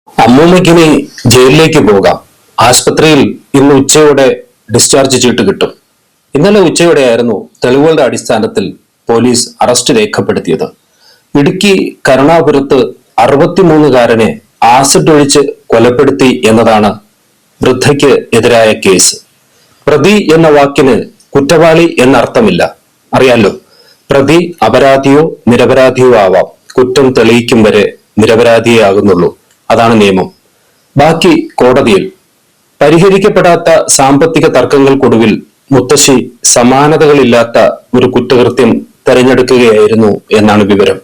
അമ്മൂമ്മയ്ക്കിനി ജയിലിലേക്ക് പോകാം. ആശുപത്രിയിൽ ഇന്ന് ഉച്ചയോടെ ഡിസ്ചാർജ് ചീട്ട് കിട്ടും. ഇന്നലെ ഉച്ചയോടെയായിരുന്നു തെളിവുകളുടെ അടിസ്ഥാനത്തിൽ പോലീസ് അറസ്റ്റ് രേഖപ്പെടുത്തിയത്. ഇടുക്കി കരുണാപുരത്ത് 63കാരനെ ആസിഡ് ഒഴിച്ച് കൊലപ്പെടുത്തി എന്നതാണ് വൃദ്ധയ്ക്ക് എതിരായ കേസ്. പ്രതി എന്ന വാക്കിന് കുറ്റവാളി എന്നർത്ഥമില്ല. അറിയാലോ, പ്രതി അപരാധിയോ നിരപരാധിയോ ആവാം. കുറ്റം തെളിയിക്കും വരെ നിരപരാധിയേ ആകുന്നുള്ളൂ. അതാണ് നിയമം. ബാക്കി കോടതിയിൽ. പരിഹരിക്കപ്പെടാത്ത സാമ്പത്തിക തർക്കങ്ങൾക്കൊടുവിൽ മുത്തശ്ശി സമാനതകളില്ലാത്ത ഒരു കുറ്റകൃത്യം തെരഞ്ഞെടുക്കുകയായിരുന്നു എന്നാണ് വിവരം.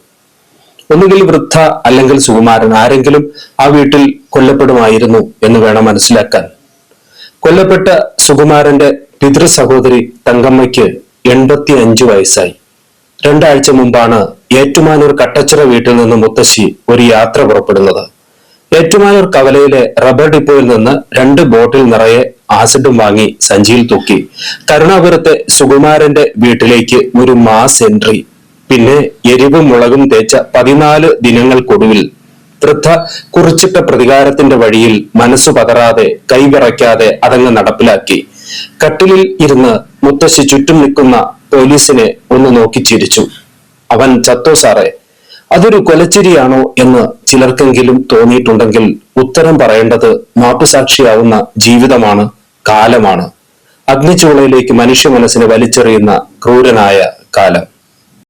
ഒന്നുകിൽ വൃദ്ധ അല്ലെങ്കിൽ സുകുമാരൻ, ആരെങ്കിലും ആ വീട്ടിൽ കൊല്ലപ്പെടുമായിരുന്നു എന്ന് വേണം മനസ്സിലാക്കാൻ. കൊല്ലപ്പെട്ട സുകുമാരന്റെ പിതൃ സഹോദരി തങ്കമ്മയ്ക്ക് 85 വയസ്സായി. 2 ആഴ്ച മുമ്പാണ് ഏറ്റുമാനൂർ കട്ടച്ചിറ വീട്ടിൽ നിന്ന് മുത്തശ്ശി ഒരു യാത്ര പുറപ്പെടുന്നത്. ഏറ്റുമാനൂർ കവലയിലെ റബ്ബർ ഡിപ്പോയിൽ നിന്ന് 2 ബോട്ടിൽ നിറയെ ആസിഡും വാങ്ങി സഞ്ചിയിൽ തൂക്കി കരുണാപുരത്തെ സുകുമാരന്റെ വീട്ടിലേക്ക് ഒരു മാസ് എൻട്രി. പിന്നെ എരിവും മുളകും തേച്ച 14 ദിനങ്ങൾക്കൊടുവിൽ വൃദ്ധ കുറിച്ചിട്ട പ്രതികാരത്തിന്റെ വഴിയിൽ മനസ്സു പതറാതെ കൈവിറയ്ക്കാതെ അതങ്ങ് നടപ്പിലാക്കി. കട്ടിലിൽ ഇരുന്ന് മുത്തശ്ശി ചുറ്റും നിൽക്കുന്ന പോലീസിനെ ഒന്ന് നോക്കി ചിരിച്ചു. അവൻ ചത്തോ സാറേ? അതൊരു കൊലച്ചിരിയാണോ എന്ന് ചിലർക്കെങ്കിലും തോന്നിയിട്ടുണ്ടെങ്കിൽ ഉത്തരം പറയേണ്ടത് മാപ്പുസാക്ഷിയാവുന്ന ജീവിതമാണ്, കാലമാണ്. അഗ്നിചൂളയിലേക്ക് മനുഷ്യ മനസ്സിനെ വലിച്ചെറിയുന്ന ക്രൂരനായ കാലം.